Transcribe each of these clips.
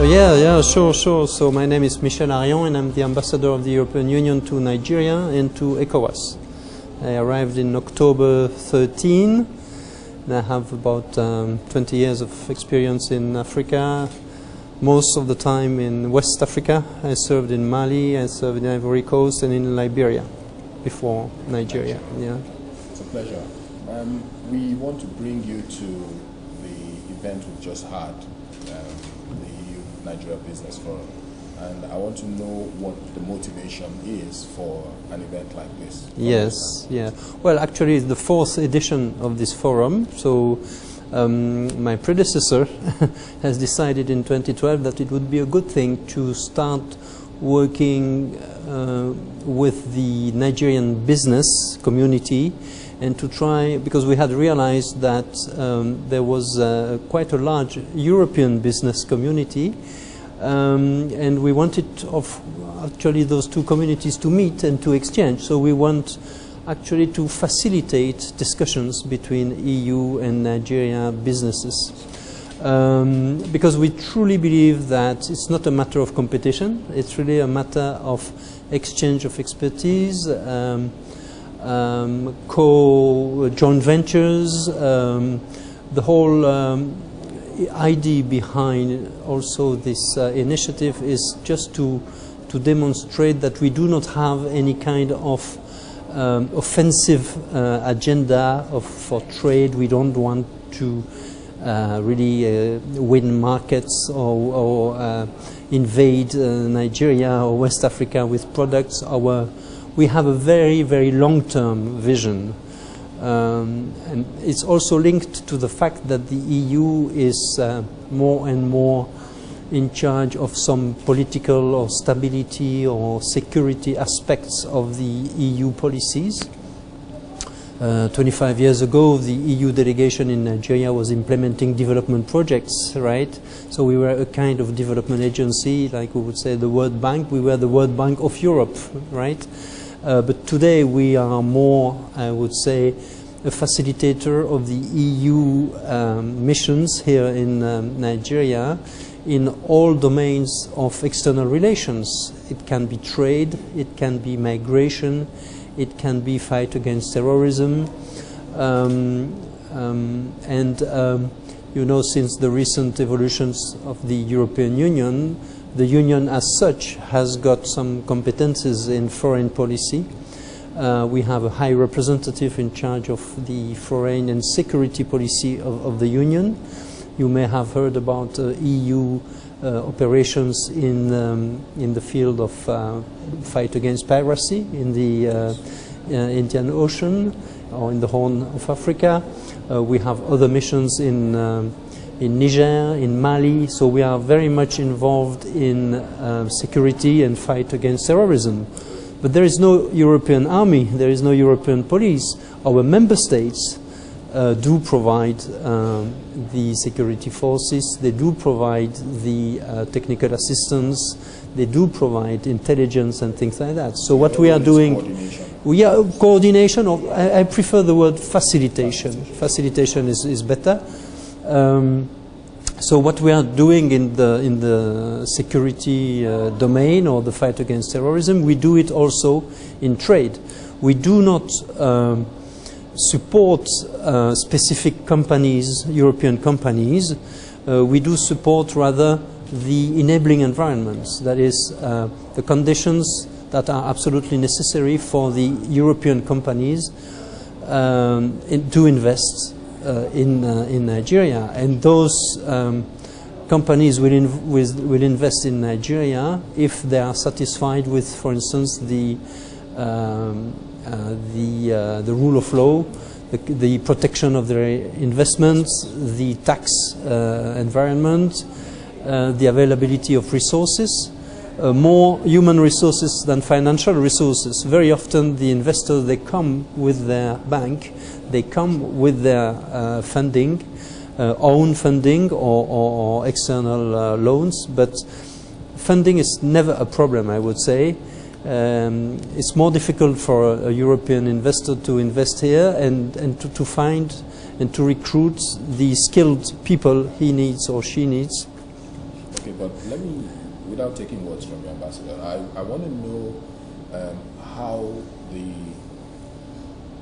Yeah, sure. So my name is Michel Arion and I'm the ambassador of the European Union to Nigeria and to ECOWAS. I arrived in October 13 and I have about 20 years of experience in Africa, most of the time in West Africa. I served in Mali, I served in Ivory Coast and in Liberia before Nigeria. Yeah. It's a pleasure. We want to bring you to the event we've just had, the EU-Nigeria Business Forum, and I want to know what the motivation is for an event like this. Yes, yeah. Well, actually, it's the 4th edition of this forum. So my predecessor has decided in 2012 that it would be a good thing to start working with the Nigerian business community and to try, because we had realized that there was quite a large European business community, and we wanted actually those two communities to meet and to exchange. So we want actually to facilitate discussions between EU and Nigeria businesses, because we truly believe that it's not a matter of competition, it's really a matter of exchange of expertise, joint ventures. The whole idea behind also this initiative is just to demonstrate that we do not have any kind of offensive agenda for trade. We don't want to really win markets or invade Nigeria or West Africa with products. We have a very, very long-term vision. And it's also linked to the fact that the EU is more and more in charge of some political or stability or security aspects of the EU policies. 25 years ago, the EU delegation in Nigeria was implementing development projects, right? So we were a kind of development agency, like we would say the World Bank. We were the World Bank of Europe, right? But today we are more, I would say, a facilitator of the EU missions here in Nigeria in all domains of external relations. It can be trade, it can be migration, it can be fight against terrorism, you know, since the recent evolutions of the European Union, the Union as such has got some competences in foreign policy. We have a high representative in charge of the foreign and security policy of the Union. You may have heard about EU operations in the field of fight against piracy in the Indian Ocean or in the Horn of Africa. We have other missions in Niger, in Mali, so we are very much involved in security and fight against terrorism. But there is no European army, there is no European police. Our member states do provide the security forces, they do provide the technical assistance, they do provide intelligence and things like that. So what we are doing, coordination, or I prefer the word facilitation. Facilitation is better. So what we are doing in the security domain or the fight against terrorism, we do it also in trade. We do not support specific companies, European companies. We do support rather the enabling environments, that is the conditions that are absolutely necessary for the European companies to invest in Nigeria, and those companies will invest in Nigeria if they are satisfied with, for instance, the rule of law, the protection of their investments, the tax environment, the availability of resources, more human resources than financial resources. Very often the investors, they come with their bank, they come with their funding, own funding or external loans, but funding is never a problem, I would say. It's more difficult for a European investor to invest here and to find and to recruit the skilled people he needs or she needs Okay, but let me, without taking words from the ambassador, I want to know how the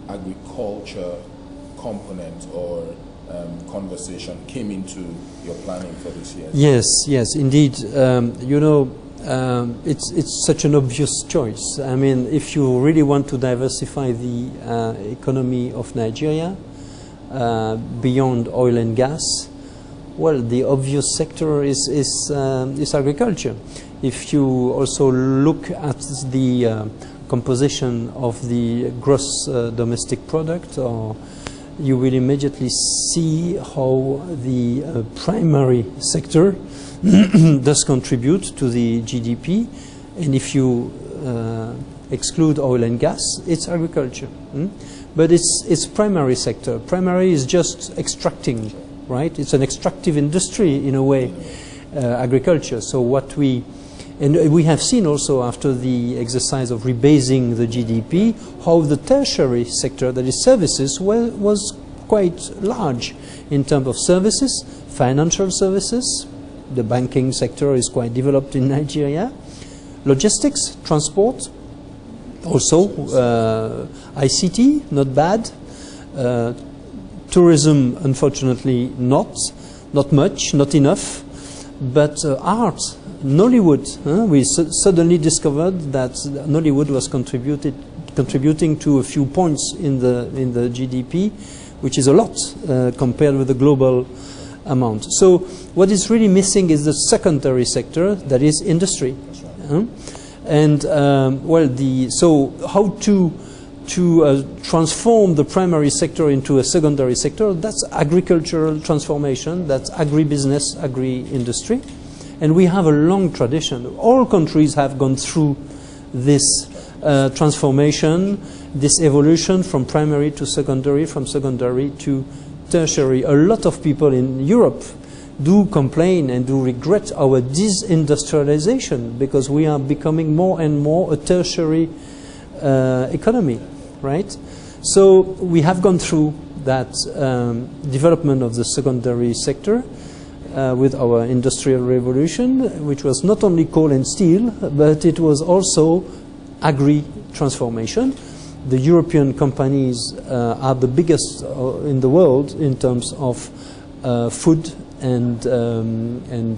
agriculture component or conversation came into your planning for this year. Yes, indeed. You know, it's such an obvious choice. I mean, if you really want to diversify the economy of Nigeria beyond oil and gas, well, the obvious sector is agriculture. If you also look at the composition of the gross domestic product, or you will immediately see how the primary sector does contribute to the GDP, and if you exclude oil and gas, it's agriculture. But it's primary sector. Primary is just extracting, right? It's an extractive industry in a way, agriculture. So what we have seen also after the exercise of rebasing the GDP, how the tertiary sector, that is services, was quite large in terms of services, financial services. The banking sector is quite developed in Nigeria. Logistics, transport, also ICT, not bad. Tourism, unfortunately, not much, not enough. But art, Nollywood, we suddenly discovered that Nollywood was contributing to a few points in the GDP, which is a lot compared with the global amount. So what is really missing is the secondary sector, that is industry. And so how to transform the primary sector into a secondary sector, that's agricultural transformation, that's agribusiness, agri-industry. And we have a long tradition. All countries have gone through this transformation, this evolution from primary to secondary, from secondary to tertiary. A lot of people in Europe do complain and do regret our disindustrialization, because we are becoming more and more a tertiary economy, right? So we have gone through that development of the secondary sector with our industrial revolution, which was not only coal and steel, but it was also agri-transformation. The European companies are the biggest in the world in terms of food and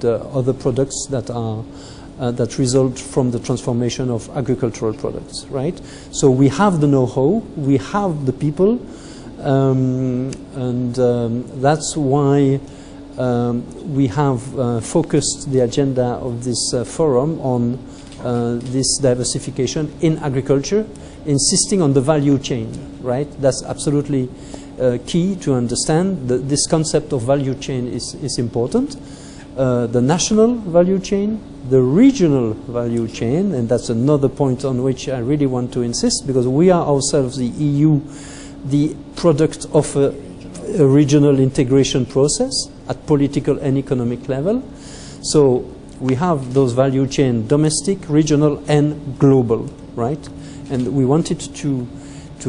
other products that are that result from the transformation of agricultural products, right? So we have the know-how, we have the people, and that's why we have focused the agenda of this forum on this diversification in agriculture, insisting on the value chain, right? That's absolutely key to understand. This concept of value chain is important. The national value chain, the regional value chain, and that's another point on which I really want to insist, because we are ourselves, the EU, the product of a regional integration process at political and economic level. So we have those value chain, domestic, regional, and global, right? And we wanted to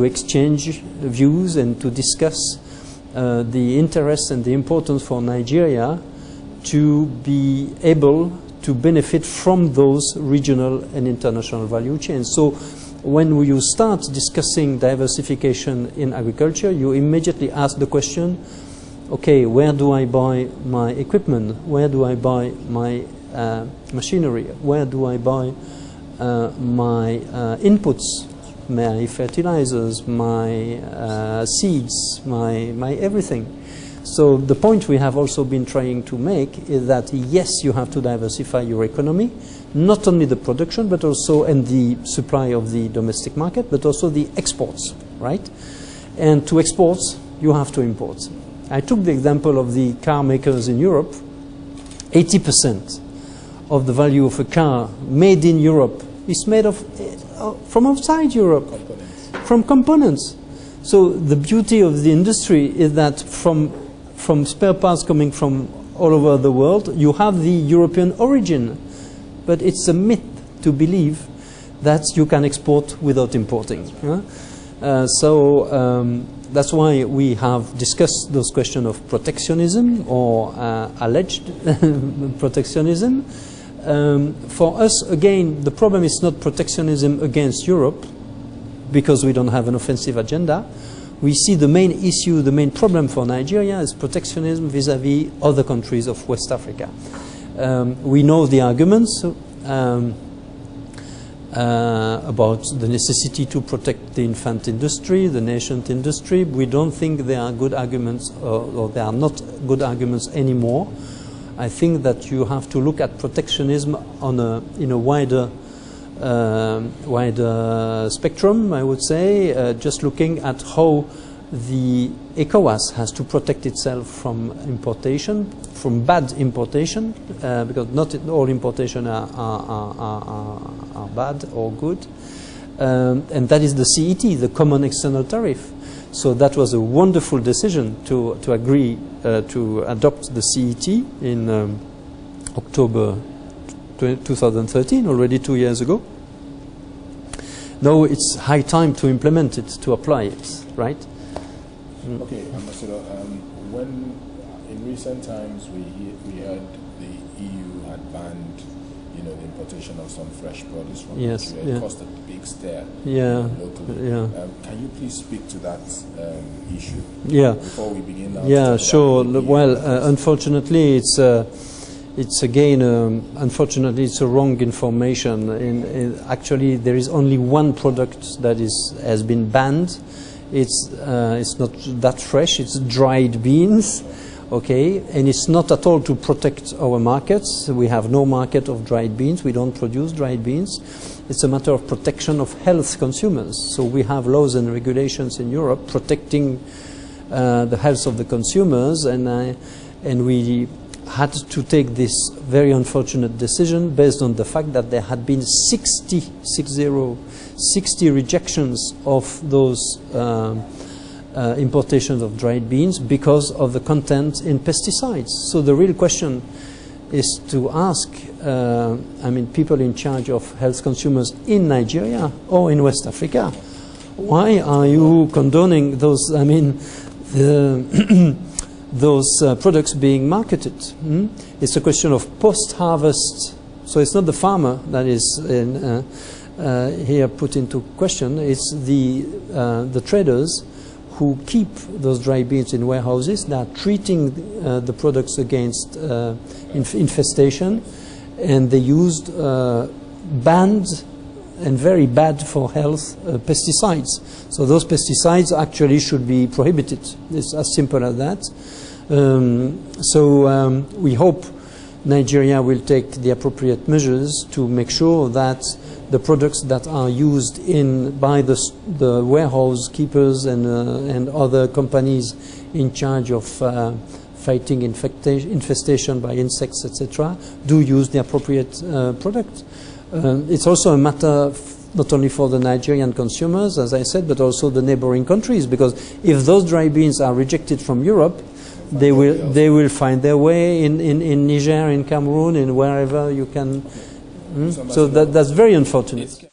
exchange views and to discuss the interest and the importance for Nigeria to be able to benefit from those regional and international value chains. So when you start discussing diversification in agriculture, you immediately ask the question, okay, where do I buy my equipment? Where do I buy my machinery? Where do I buy my inputs, my fertilizers, my seeds, my everything? So the point we have also been trying to make is that yes, you have to diversify your economy, not only the production, but also and the supply of the domestic market, but also the exports, right? And to export, you have to import. I took the example of the car makers in Europe. 80% of the value of a car made in Europe is made of from outside Europe, from components. So the beauty of the industry is that from spare parts coming from all over the world, you have the European origin. But it's a myth to believe that you can export without importing. That's why we have discussed those questions of protectionism or alleged protectionism. For us, again, the problem is not protectionism against Europe, because we don't have an offensive agenda. We see the main issue, the main problem for Nigeria is protectionism vis-à-vis other countries of West Africa. We know the arguments about the necessity to protect the infant industry, the nascent industry. We don't think they are good arguments, or they are not good arguments anymore. I think that you have to look at protectionism on in a wider spectrum, I would say, just looking at how the ECOWAS has to protect itself from importation, from bad importation, because not all importation are bad or good, and that is the CET, the Common External Tariff. So that was a wonderful decision to agree to adopt the CET in October 2013, already 2 years ago. Now it's high time to implement it, to apply it, right? Okay, Ambassador, when in recent times we heard the EU had banned, the importation of some fresh produce from Nigeria. It caused a big stir locally. Can you please speak to that issue before we begin now? Yeah, sure. Well, unfortunately, it's again, unfortunately, it's a wrong information. Actually, there is only one product that has been banned. It's not that fresh. It's dried beans, okay, and it's not at all to protect our markets. We have no market of dried beans. We don't produce dried beans. It's a matter of protection of health consumers. So we have laws and regulations in Europe protecting the health of the consumers, and we had to take this very unfortunate decision based on the fact that there had been 60 rejections of those importations of dried beans because of the content in pesticides. So the real question is to ask, people in charge of health consumers in Nigeria or in West Africa, why are you condoning those, those products being marketed? It's a question of post-harvest. So it's not the farmer that is here put into question. It's the traders who keep those dry beans in warehouses. They are treating the products against infestation, and they used banned and very bad for health pesticides. So those pesticides actually should be prohibited. It's as simple as that. We hope Nigeria will take the appropriate measures to make sure that the products that are used by the warehouse keepers and other companies in charge of fighting infestation by insects, etc., do use the appropriate product. It's also a matter not only for the Nigerian consumers, as I said, but also the neighboring countries, because if those dry beans are rejected from Europe, they will find their way in Niger, in Cameroon, in wherever you can. So that's very unfortunate.